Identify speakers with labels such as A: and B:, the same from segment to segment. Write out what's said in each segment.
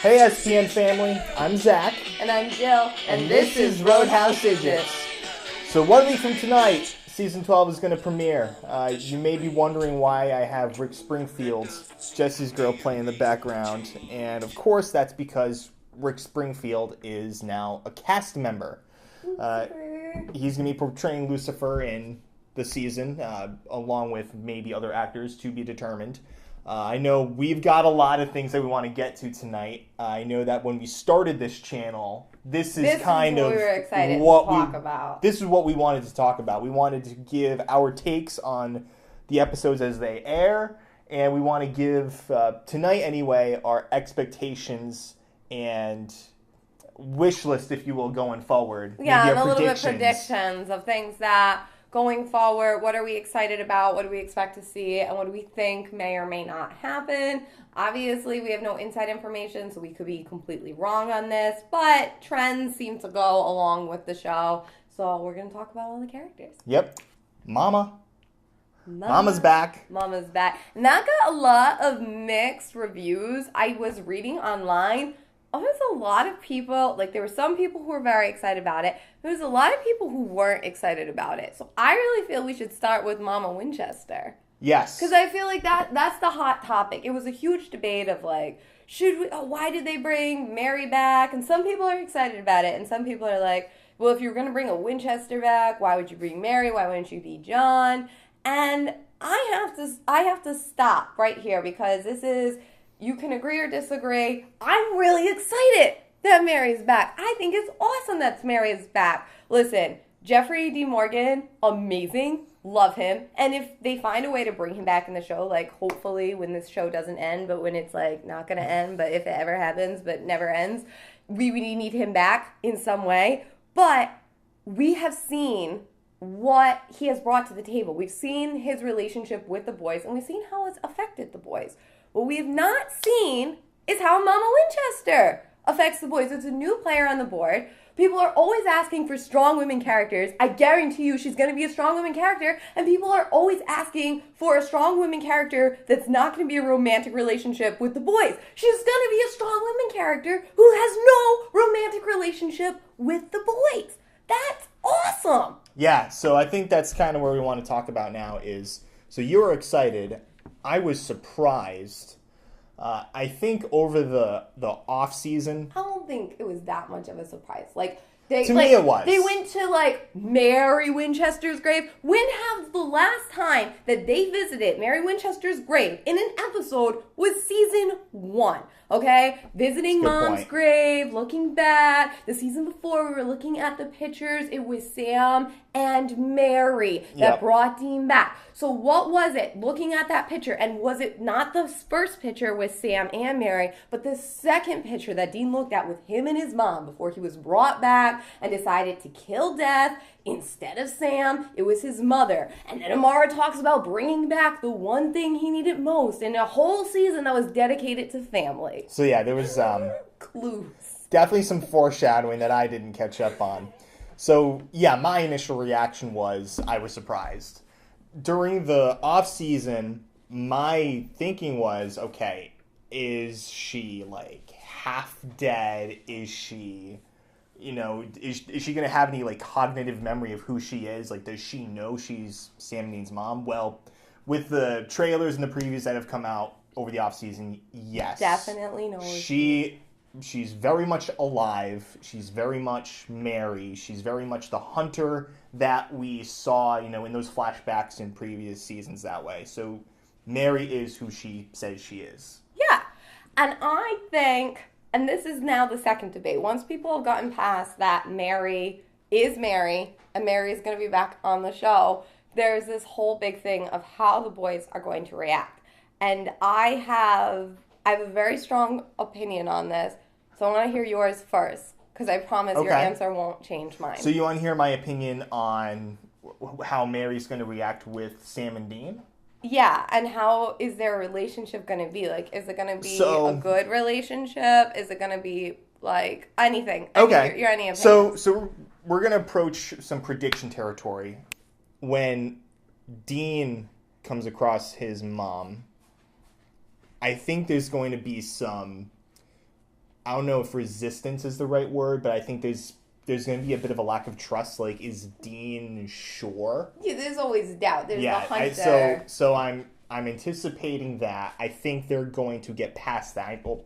A: Hey SPN family, I'm Zach.
B: And I'm Jill.
A: And this is Roadhouse Idiots. So 1 week from tonight, Season 12 is going to premiere. You may be wondering why I have Rick Springfield's Jesse's Girl playing in the background. And of course that's because Rick Springfield is now a cast member. He's going to be portraying Lucifer in the season, along with maybe other actors to be determined. I know we've got a lot of things that we want to get to tonight. I know that when we started this channel, this is what we were excited to talk about. This is what we wanted to talk about. We wanted to give our takes on the episodes as they air, and we want to give, tonight anyway, our expectations and wish list, if you will, going forward.
B: Yeah, and a little bit predictions of things that... going forward, what are we excited about? What do we expect to see? And what do we think may or may not happen? Obviously, we have no inside information, so we could be completely wrong on this. But trends seem to go along with the show. So we're going to talk about all the characters.
A: Yep. Mama's back.
B: Mama's back. And that got a lot of mixed reviews. I was reading online. There was a lot of people, there were some people who were very excited about it. There was a lot of people who weren't excited about it. So I really feel we should start with Mama Winchester.
A: Yes.
B: Because I feel like that's the hot topic. It was a huge debate of why did they bring Mary back? And some people are excited about it. And some people are like, well, if you were going to bring a Winchester back, why would you bring Mary? Why wouldn't you be John? And I have to stop right here because this is... you can agree or disagree. I'm really excited that Mary's back. I think it's awesome that Mary is back. Listen, Jeffrey D. Morgan, amazing. Love him. And if they find a way to bring him back in the show, hopefully when this show doesn't end, but when it's not going to end, but if it ever happens, but never ends, we need him back in some way. But we have seen what he has brought to the table. We've seen his relationship with the boys, and we've seen how it's affected the boys. What we have not seen is how Mama Winchester affects the boys. It's a new player on the board. People are always asking for strong women characters. I guarantee you she's going to be a strong women character. And people are always asking for a strong women character that's not going to be a romantic relationship with the boys. She's going to be a strong women character who has no romantic relationship with the boys. That's awesome.
A: Yeah, so I think that's kind of where we want to talk about now is, so you were excited. I was surprised. I think over the off season,
B: I don't think it was that much of a surprise.
A: To me it was.
B: They went to Mary Winchester's grave. When have the last time that they visited Mary Winchester's grave in an episode was season 1? Okay, visiting Mom's grave, looking back. The season before, we were looking at the pictures. It was Sam and Mary that brought Dean back. So what was it? Looking at that picture, and was it not the first picture with Sam and Mary, but the second picture that Dean looked at with him and his mom before he was brought back and decided to kill Death instead of Sam? It was his mother. And then Amara talks about bringing back the one thing he needed most in a whole season that was dedicated to family.
A: So yeah, there was
B: clues.
A: Definitely some foreshadowing that I didn't catch up on. So yeah, my initial reaction was I was surprised. During the off season, my thinking was, okay, is she half dead? Is she, is she going to have any cognitive memory of who she is? Does she know she's Sam and Dean's mom? Well, with the trailers and the previews that have come out over the off season, yes.
B: Definitely knows.
A: She's very much alive. She's very much Mary. She's very much the hunter that we saw, in those flashbacks in previous seasons that way. So Mary is who she says she is.
B: Yeah. And I think, and this is now the second debate, once people have gotten past that Mary is Mary and Mary is going to be back on the show, there's this whole big thing of how the boys are going to react. And I have a very strong opinion on this, so I want to hear yours first, because I promise your answer won't change mine.
A: So you want to hear my opinion on how Mary's going to react with Sam and Dean?
B: Yeah, and how is their relationship going to be? Is it going to be a good relationship? Is it going to be, anything?
A: Okay.
B: Your any opinion.
A: So we're going to approach some prediction territory. When Dean comes across his mom, I think there's going to be some I don't know if resistance is the right word, but I think there's going to be a bit of a lack of trust. Like, is Dean sure?
B: Yeah, there's always doubt. There's the hunter.
A: So I'm anticipating that. I think they're going to get past that. Well,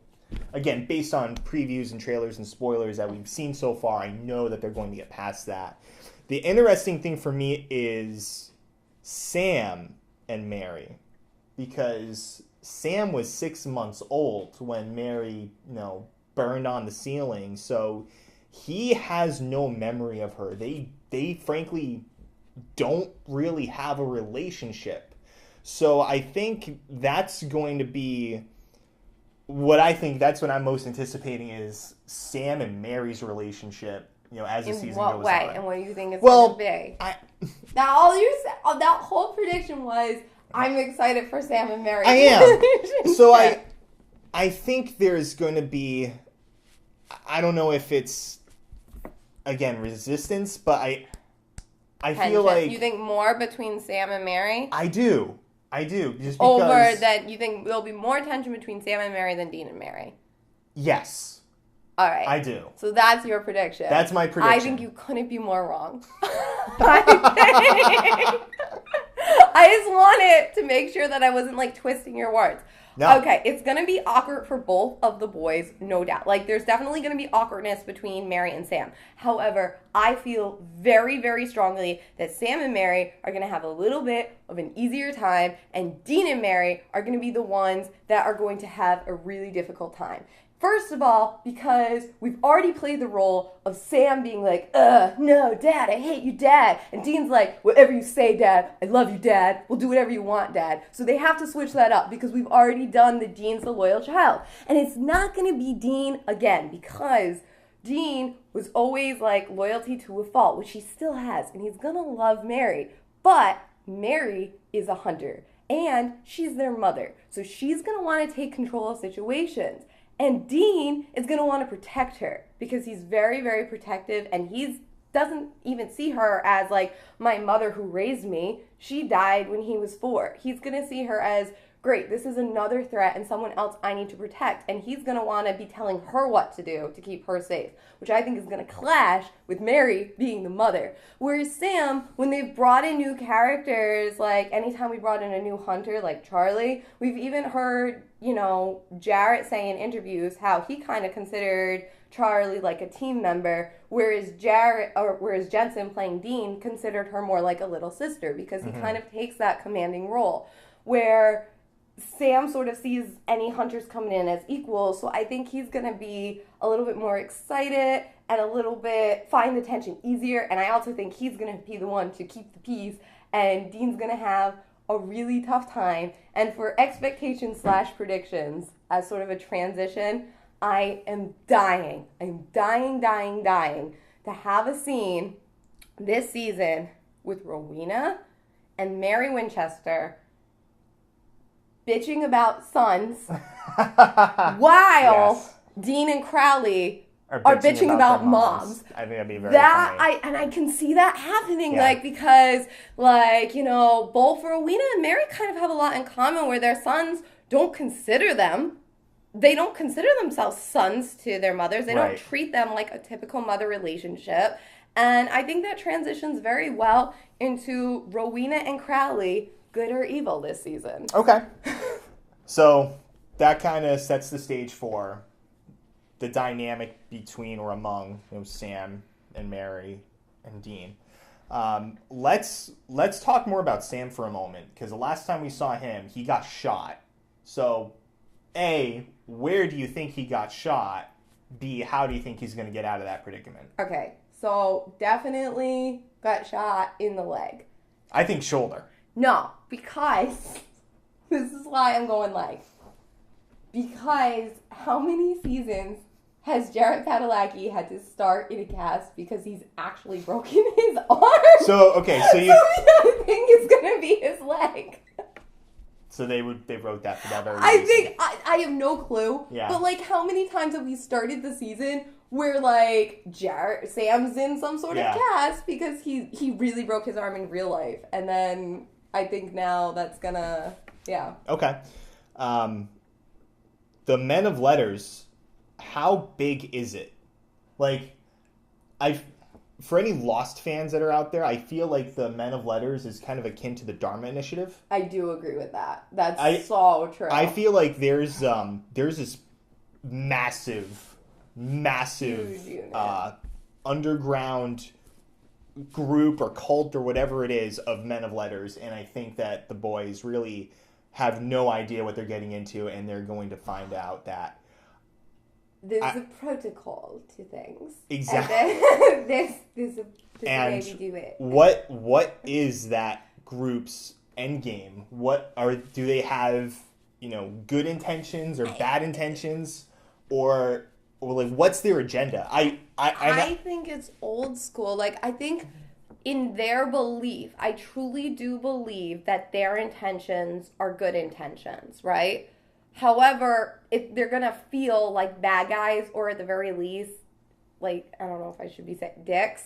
A: again, based on previews and trailers and spoilers that we've seen so far, I know that they're going to get past that. The interesting thing for me is Sam and Mary, because Sam was 6 months old when Mary, burned on the ceiling. So he has no memory of her. They frankly don't really have a relationship. So I think that's going to be that's what I'm most anticipating is Sam and Mary's relationship, as the season goes on. In what way?
B: And what do you think it's going to be? Now, all you said, that whole prediction was, I'm excited for Sam and Mary.
A: I am. So I think there's going to be, I don't know if it's, again, resistance, but I feel like...
B: You think more between Sam and Mary?
A: I do. Just because...
B: Over that, you think there'll be more tension between Sam and Mary than Dean and Mary?
A: Yes.
B: All right.
A: I do.
B: So that's your prediction.
A: That's my prediction.
B: I think you couldn't be more wrong. I just wanted to make sure that I wasn't, twisting your words.
A: No.
B: Okay, it's going to be awkward for both of the boys, no doubt. There's definitely going to be awkwardness between Mary and Sam. However, I feel very, very strongly that Sam and Mary are going to have a little bit of an easier time, and Dean and Mary are going to be the ones that are going to have a really difficult time. First of all, because we've already played the role of Sam being like, no, Dad, I hate you, Dad. And Dean's like, whatever you say, Dad, I love you, Dad. We'll do whatever you want, Dad. So they have to switch that up because we've already done the Dean's the loyal child. And it's not going to be Dean again because Dean was always loyalty to a fault, which he still has. And he's going to love Mary. But Mary is a hunter and she's their mother. So she's going to want to take control of situations. And Dean is going to want to protect her because he's very, very protective and he doesn't even see her as my mother who raised me. She died when he was 4. He's going to see her as, great, this is another threat and someone else I need to protect. And he's going to want to be telling her what to do to keep her safe, which I think is going to clash with Mary being the mother. Whereas Sam, when they've brought in new characters, anytime we brought in a new hunter like Charlie, we've even heard, Jarrett say in interviews how he kind of considered Charlie like a team member, whereas Jensen playing Dean considered her more like a little sister because he kind of takes that commanding role where Sam sort of sees any hunters coming in as equals, so I think he's going to be a little bit more excited and a little bit find the tension easier, and I also think he's going to be the one to keep the peace, and Dean's going to have a really tough time. And for expectations / predictions as sort of a transition, I am dying. I'm dying to have a scene this season with Rowena and Mary Winchester bitching about sons while Dean and Crowley are bitching about moms.
A: I think that'd be very funny.
B: I can see that happening, because, both Rowena and Mary kind of have a lot in common where their sons don't consider them. They don't consider themselves sons to their mothers. They don't treat them like a typical mother relationship. And I think that transitions very well into Rowena and Crowley, good or evil this season.
A: Okay. So that kind of sets the stage for the dynamic between or among Sam and Mary and Dean. Let's talk more about Sam for a moment, because the last time we saw him, he got shot. So, A, where do you think he got shot? B, how do you think he's going to get out of that predicament?
B: Okay, so definitely got shot in the leg.
A: I think shoulder.
B: No, because this is why I'm going leg. Because how many seasons has Jarrett Padalecki had to start in a cast because he's actually broken his arm?
A: So you
B: I think it's gonna be his leg.
A: So they wrote that for that very
B: I
A: reason.
B: think I have no clue.
A: Yeah.
B: But how many times have we started the season where Sam's in some sort of cast because he really broke his arm in real life, and then I think now that's gonna
A: Okay. The Men of Letters how big is it? Like, for any Lost fans that are out there, I feel like the Men of Letters is kind of akin to the Dharma Initiative.
B: I do agree with that. That's so true.
A: I feel like there's this massive underground group or cult or whatever it is of Men of Letters, and I think that the boys really have no idea what they're getting into, and they're going to find out that
B: there's a protocol to things.
A: Exactly.
B: And there's a way we do it.
A: What is that group's end game? Do they have, good intentions or bad intentions, or like what's their agenda? I
B: think it's old school. Like, I think in their belief, I truly do believe that their intentions are good intentions, right? However, if they're going to feel like bad guys, or at the very least, like, I don't know if I should be saying dicks,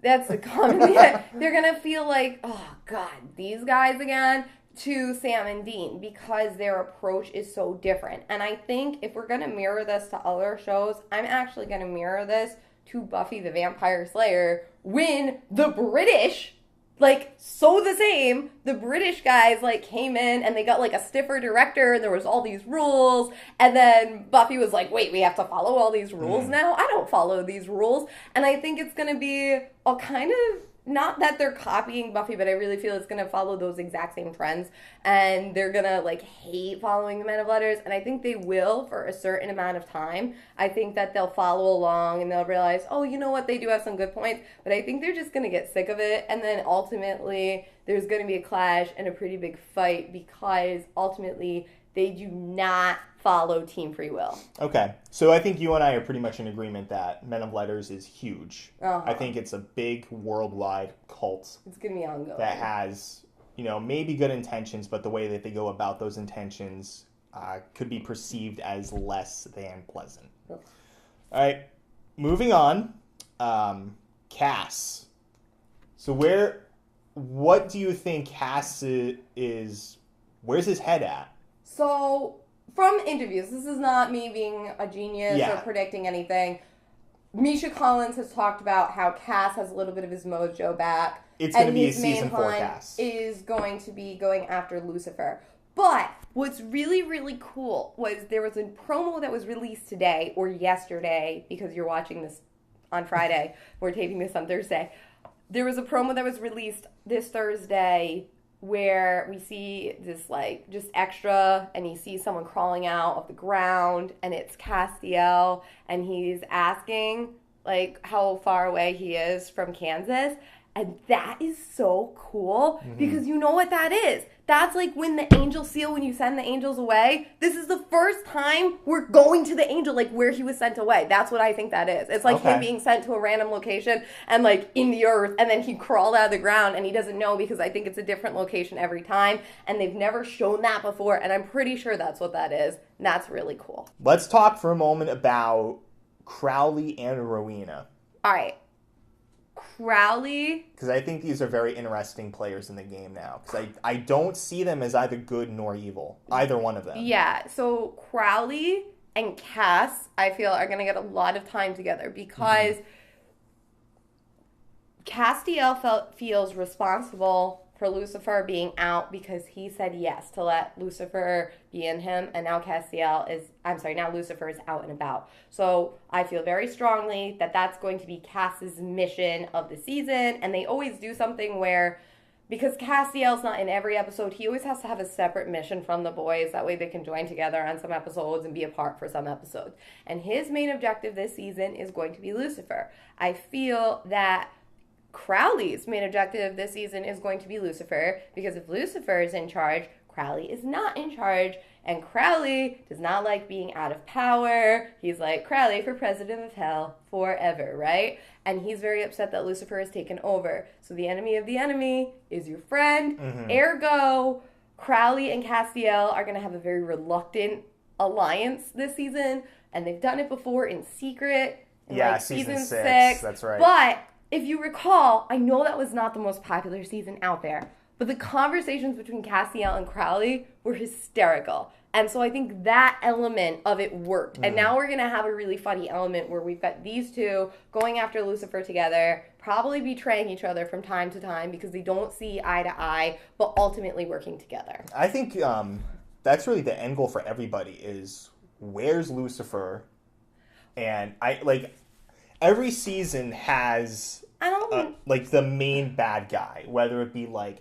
B: that's the common thing. They're going to feel like, oh, God, these guys again, to Sam and Dean, because their approach is so different. And I think if we're going to mirror this to other shows, I'm actually going to mirror this to Buffy the Vampire Slayer, when the British, the same, the British guys, came in and they got, a stiffer director, and there was all these rules, and then Buffy was like, wait, we have to follow all these rules now? I don't follow these rules. And I think it's going to be all kind of, not that they're copying Buffy, but I really feel it's going to follow those exact same trends, and they're going to, hate following the Men of Letters, and I think they will for a certain amount of time. I think that they'll follow along, and they'll realize, oh, you know what, they do have some good points, but I think they're just going to get sick of it, and then ultimately there's going to be a clash and a pretty big fight, because ultimately they do not follow Team Free Will.
A: Okay. So I think you and I are pretty much in agreement that Men of Letters is huge.
B: Uh-huh.
A: I think it's a big worldwide cult.
B: It's going to be ongoing.
A: That has, maybe good intentions, but the way that they go about those intentions could be perceived as less than pleasant.
B: Ugh.
A: All right. Moving on. Cass. So what do you think Cass is, where's his head at?
B: So, from interviews, this is not me being a genius or predicting anything. Misha Collins has talked about how Cass has a little bit of his mojo back.
A: It's going to be a season 4 Cass.
B: Is going to be going after Lucifer. But what's really, really cool was there was a promo that was released today or yesterday, because you're watching this on Friday. We're taping this on Thursday. There was a promo that was released this Thursday where we see this, just extra, and you see someone crawling out of the ground, and it's Castiel, and he's asking, how far away he is from Kansas, and that is so cool, because you know what that is. That's when the angel seal, when you send the angels away, this is the first time we're going to the angel, where he was sent away. That's what I think that is. It's him being sent to a random location and in the earth, and then he crawled out of the ground, and he doesn't know, because I think it's a different location every time, and they've never shown that before, and I'm pretty sure that's what that is. And that's really cool.
A: Let's talk for a moment about Crowley and Rowena.
B: All right. Crowley.
A: Because I think these are very interesting players in the game now. Because I don't see them as either good nor evil. Either one of them.
B: Yeah. So Crowley and Cass, I feel, are going to get a lot of time together. Because Castiel feels responsible for Lucifer being out, because he said yes to let Lucifer be in him, and now now Lucifer is out and about. So I feel very strongly that that's going to be Cass's mission of the season, and they always do something where, because Castiel's not in every episode, he always has to have a separate mission from the boys, that way they can join together on some episodes and be apart for some episodes. And his main objective this season is going to be Lucifer. I feel that Crowley's main objective this season is going to be Lucifer, because if Lucifer is in charge, Crowley is not in charge, and Crowley does not like being out of power. He's like, Crowley for president of hell forever, right? And he's very upset that Lucifer has taken over. So the enemy of the enemy is your friend. Ergo, Crowley and Castiel are going to have a very reluctant alliance this season, and they've done it before in secret. In
A: season 6. That's right.
B: But if you recall, I know that was not the most popular season out there, but the conversations between Castiel and Crowley were hysterical. And so I think that element of it worked. And now we're going to have a really funny element where we've got these two going after Lucifer together, probably betraying each other from time to time because they don't see eye to eye, but ultimately working together.
A: I think that's really the end goal for everybody is where's Lucifer? And every season has like the main bad guy, whether it be like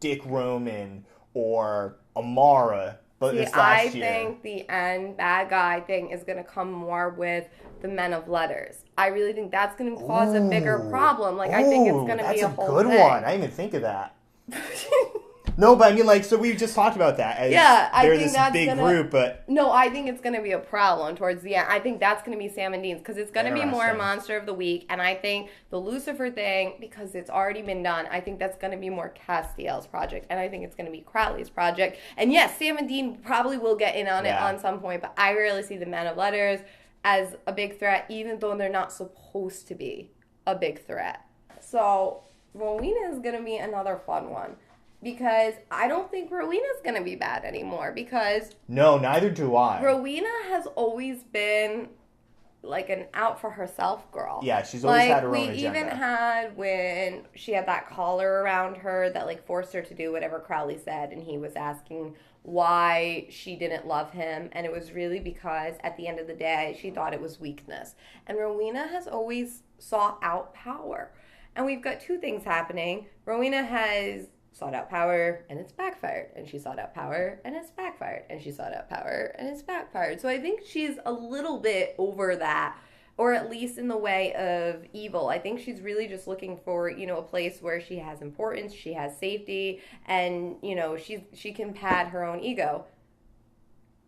A: Dick Roman or Amara. But
B: See, I think the end bad guy thing is going to come more with the men of letters. I really think that's going to cause a bigger problem. Like, I think it's going to be a whole
A: good
B: thing.
A: one. I didn't even think of that. No, but I mean, like, so we've just talked about that. As they're this big group, but...
B: No, I think it's going to be a problem towards the end. I think that's going to be Sam and Dean's, because it's going to be more Monster of the Week, and I think the Lucifer thing, because it's already been done, I think that's going to be more Castiel's project, and I think it's going to be Crowley's project. And yes, Sam and Dean probably will get in on it on some point, but I really see the Men of Letters as a big threat, even though they're not supposed to be a big threat. So, Rowena is going to be another fun one. Because I don't think Rowena's going to be bad anymore. Because...
A: No, neither do I.
B: Rowena has always been like an out for herself girl.
A: Yeah, she's always had her own agenda.
B: We even had when she had that collar around her that like forced her to do whatever Crowley said. And he was asking why she didn't love him. And it was really because at the end of the day, she thought it was weakness. And Rowena has always sought out power. And we've got two things happening. Rowena has... sought out power, and it's backfired. And she sought out power, and it's backfired. And she sought out power, and it's backfired. So I think she's a little bit over that, or at least in the way of evil. I think she's really just looking for, a place where she has importance, she has safety, and, she can pad her own ego.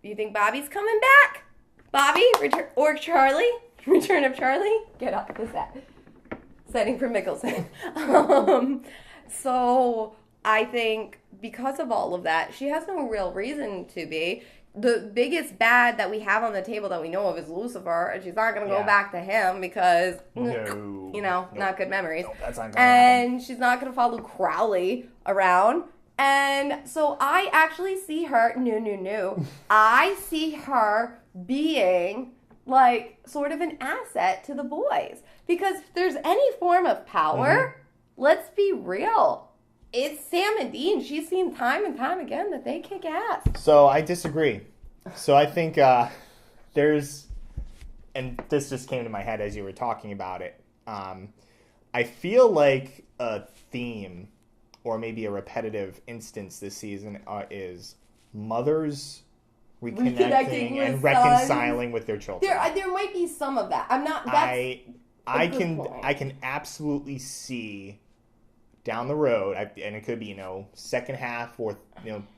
B: You think Bobby's coming back? Bobby? Or Charlie? Return of Charlie? Get off the set. Setting for Mickelson. So... I think because of all of that, she has no real reason to be. The biggest bad that we have on the table that we know of is Lucifer, and she's not going to go back to him because, not good memories.
A: No, that's not gonna
B: happen. She's not going to follow Crowley around. And so I actually see her, I see her being like sort of an asset to the boys. Because if there's any form of power, let's be real. It's Sam and Dean. She's seen time and time again that they kick ass.
A: So I disagree. So I think there's, and this just came to my head as you were talking about it. I feel like a theme or maybe a repetitive instance this season is mothers reconnecting and reconciling with their children.
B: There might be some of that. I'm not. That's
A: I can absolutely see. Down the road, and it could be, second half or,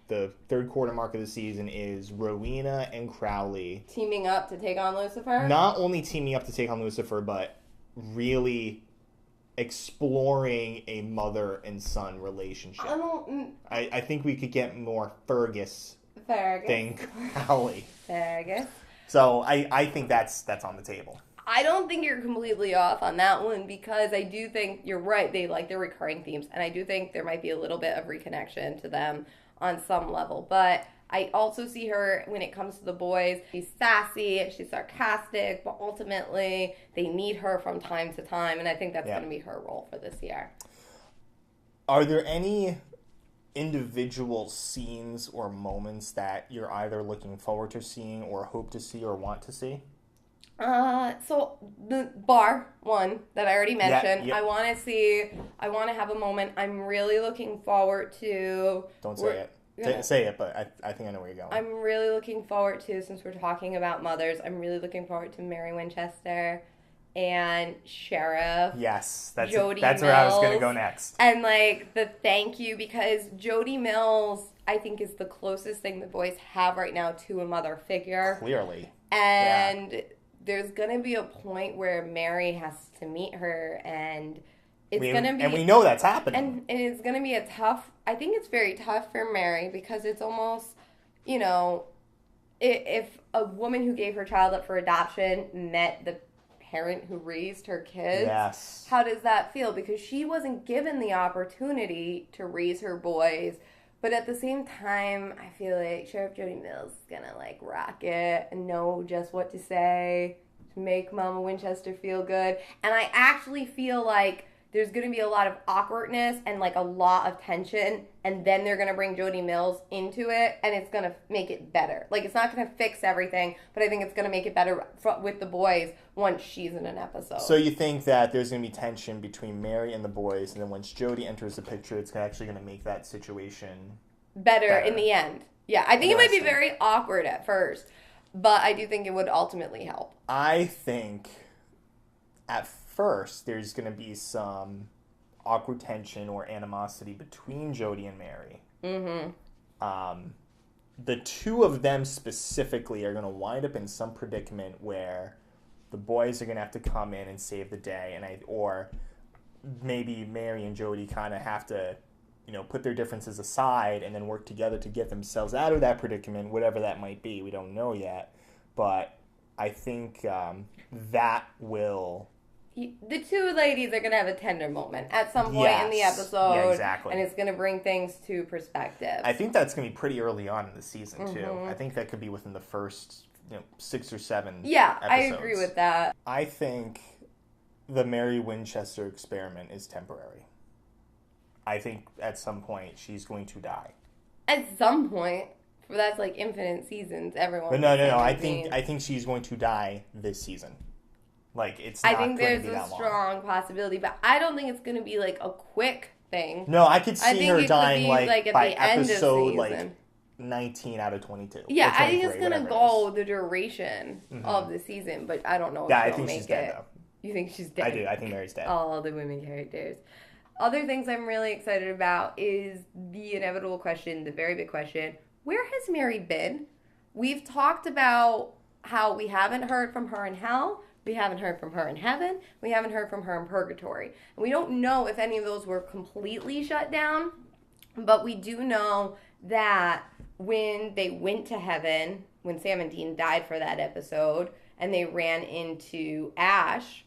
A: the third quarter mark of the season is Rowena and Crowley.
B: Teaming up to take on Lucifer?
A: Not only teaming up to take on Lucifer, but really exploring a mother and son relationship. I think we could get more Fergus than Crowley.
B: Fergus.
A: So I think that's on the table.
B: I don't think you're completely off on that one because I do think you're right. They like their recurring themes, and I do think there might be a little bit of reconnection to them on some level. But I also see her, when it comes to the boys, she's sassy, she's sarcastic, but ultimately they need her from time to time, and I think that's going to be her role for this year.
A: Are there any individual scenes or moments that you're either looking forward to seeing or hope to see or want to see?
B: So the bar one that I already mentioned,
A: yeah.
B: I want to have a moment. I'm really looking forward to.
A: Don't say it. Say it, but I think I know where you're going.
B: I'm really looking forward to, since we're talking about mothers, I'm really looking forward to Mary Winchester and Sheriff.
A: Yes, that's
B: where
A: I was going to go next.
B: And like the thank you, because Jody Mills, I think, is the closest thing the boys have right now to a mother figure.
A: Clearly.
B: And there's going to be a point where Mary has to meet her, and it's going to be...
A: And we know that's happening.
B: And it's going to be I think it's very tough for Mary, because it's almost, if a woman who gave her child up for adoption met the parent who raised her kids, how does that feel? Because she wasn't given the opportunity to raise her boys But at the same time, I feel like Sheriff Jody Mills is gonna like rock it and know just what to say to make Mama Winchester feel good. And I actually feel like there's gonna be a lot of awkwardness and like a lot of tension, and then they're gonna bring Jody Mills into it, and it's gonna make it better. Like, it's not gonna fix everything, but I think it's gonna make it better with the boys once she's in an episode.
A: So you think that there's going to be tension between Mary and the boys, and then once Jody enters the picture, it's actually going to make that situation
B: better in the end. Yeah, I think it might be
A: Interesting.
B: very awkward at first, but I do think it would ultimately help.
A: I think at first there's going to be some awkward tension or animosity between Jody and Mary. The two of them specifically are going to wind up in some predicament where the boys are going to have to come in and save the day, or maybe Mary and Jody kind of have to, put their differences aside and then work together to get themselves out of that predicament, whatever that might be. We don't know yet, but I think that will...
B: The two ladies are going to have a tender moment at some point in the
A: Yes.
B: episode.
A: Yeah, exactly.
B: And it's going to bring things to perspective.
A: I think that's going to be pretty early on in the season, too. I think that could be within the first 6 or 7
B: Yeah,
A: episodes.
B: I agree with that.
A: I think the Mary Winchester experiment is temporary. I think at some point she's going to die.
B: At some point, that's like infinite seasons. Everyone.
A: But no. I think she's going to die this season. Like, it's not
B: I think
A: going to
B: there's
A: be
B: a
A: that long.
B: strong possibility, but I don't think it's going to be like a quick thing.
A: No, I could
B: I
A: see
B: think
A: her
B: it could
A: dying
B: be,
A: like
B: at
A: by
B: the end of
A: episode
B: season.
A: 19 out of 22.
B: Yeah,
A: or
B: I think it's
A: 23,
B: going to
A: whatever it
B: go
A: is.
B: the duration of the season, but I don't know if
A: Yeah, I
B: she'll
A: think
B: make
A: she's dead,
B: it.
A: though.
B: You think she's dead?
A: I do. I think Mary's dead.
B: All the women characters. Other things I'm really excited about is the inevitable question, the very big question, where has Mary been? We've talked about how we haven't heard from her in hell, we haven't heard from her in heaven, we haven't heard from her in purgatory. And we don't know if any of those were completely shut down, but we do know that when they went to heaven, when Sam and Dean died for that episode, and they ran into Ash,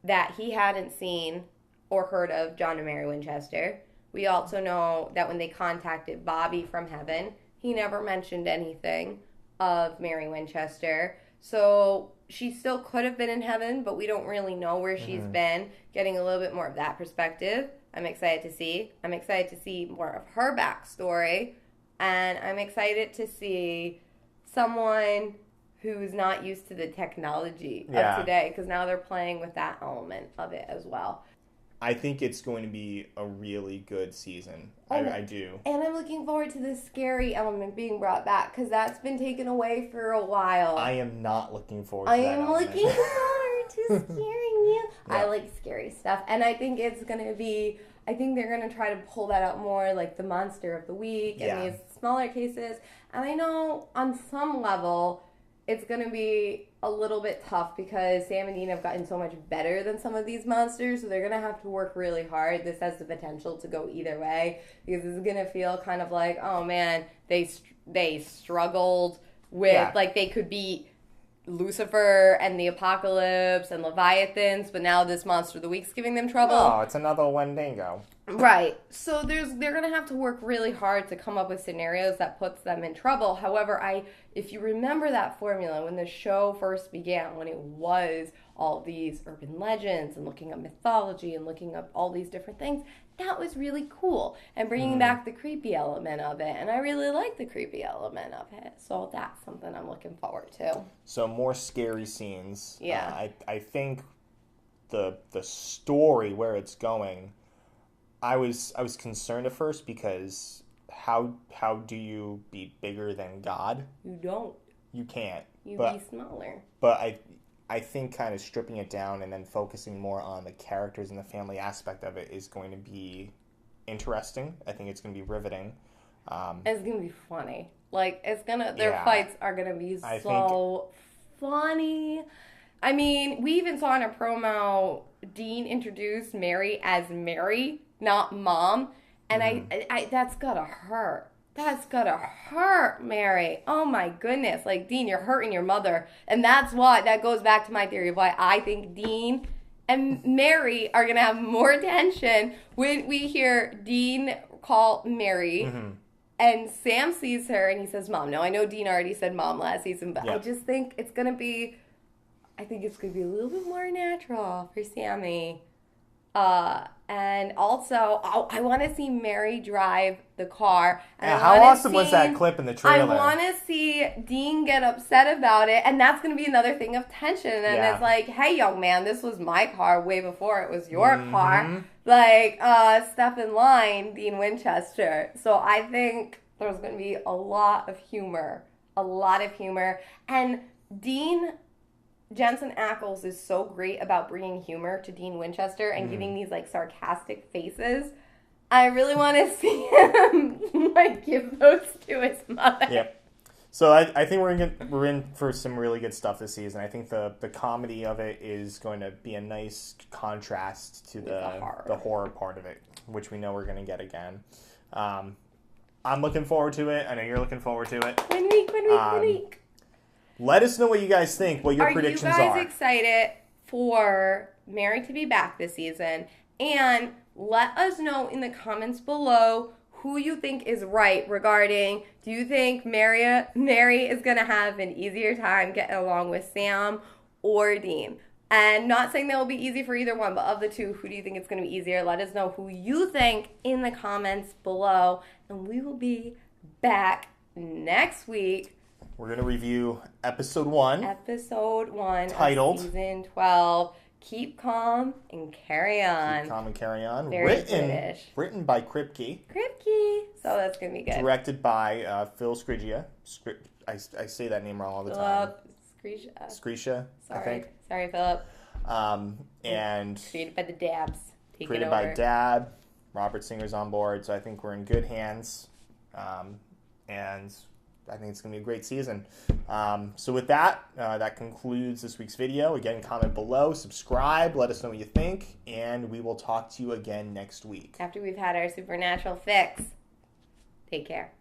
B: that he hadn't seen or heard of John and Mary Winchester. We also know that when they contacted Bobby from heaven, he never mentioned anything of Mary Winchester. So she still could have been in heaven, but we don't really know where she's been. Getting a little bit more of that perspective, I'm excited to see. I'm excited to see more of her backstory. And I'm excited to see someone who's not used to the technology of today, because now they're playing with that element of it as well.
A: I think it's going to be a really good season. I do.
B: And I'm looking forward to the scary element being brought back, because that's been taken away for a while.
A: I am not looking forward to
B: I
A: that
B: am
A: element.
B: looking forward to scaring you.
A: Yeah.
B: I like scary stuff. And I think it's going to be, I think they're going to try to pull that out more, like the monster of the week and these smaller cases. And I know on some level it's going to be a little bit tough because Sam and Dean have gotten so much better than some of these monsters, so they're going to have to work really hard. This has the potential to go either way, because it's going to feel kind of like, oh man, they struggled with, like, they could beat Lucifer and the Apocalypse and Leviathans, but now this monster of the week's giving them trouble.
A: Oh, it's another Wendigo.
B: Right. So they're going to have to work really hard to come up with scenarios that puts them in trouble. However, if you remember that formula when the show first began, when it was all these urban legends and looking up mythology and looking up all these different things, that was really cool. And bringing back the creepy element of it. And I really like the creepy element of it. So that's something I'm looking forward to.
A: So more scary scenes.
B: Yeah.
A: I think the story, where it's going, I was concerned at first, because how do you be bigger than God?
B: You don't.
A: You can't.
B: You
A: But
B: be smaller.
A: But I think kind of stripping it down and then focusing more on the characters and the family aspect of it is going to be interesting. I think it's going to be riveting.
B: It's going to be funny. Like, their fights are going to be so funny. I mean, we even saw in a promo, Dean introduced Mary as Mary, not Mom. And I that's gotta hurt. That's gotta hurt, Mary. Oh my goodness. Like, Dean, you're hurting your mother. And that goes back to my theory of why I think Dean and Mary are gonna have more tension when we hear Dean call Mary And Sam sees her and he says, Mom. Now, I know Dean already said Mom last season, but I just think it's going to be, a little bit more natural for Sammy. And also, I want to see Mary drive the car. And
A: how awesome was that clip in the trailer?
B: I want to see Dean get upset about it, and that's going to be another thing of tension. And it's like, hey, young man, this was my car way before it was your car. Like, step in line, Dean Winchester. So I think there's going to be a lot of humor. And Dean Jensen Ackles is so great about bringing humor to Dean Winchester and giving these like sarcastic faces. I really want to see him like give those to his mother.
A: Yep. So I think we're in for some really good stuff this season. I think the comedy of it is going to be a nice contrast to the horror part of it, which we know we're going to get again. I'm looking forward to it. I know you're looking forward to it.
B: One week.
A: Let us know what you guys think, what your predictions are.
B: Are you guys excited for Mary to be back this season? And let us know in the comments below who you think is right regarding, do you think Mary is going to have an easier time getting along with Sam or Dean? And not saying that will be easy for either one, but of the two, who do you think it's going to be easier? Let us know who you think in the comments below. And we will be back next week.
A: We're going to review episode 1.
B: Titled of season 12. Keep calm and carry on.
A: Keep calm and carry on.
B: Very British.
A: Written by Kripke.
B: So that's going to be good.
A: Directed by Phil Sgriccia. I say that name wrong all the time. Sgriccia.
B: Sorry, Philip.
A: And
B: created by the Dabs.
A: Created by Dab. Robert Singer's on board. So I think we're in good hands. And I think it's going to be a great season. So with that, that concludes this week's video. Again, comment below, subscribe, let us know what you think, and we will talk to you again next week.
B: After we've had our supernatural fix. Take care.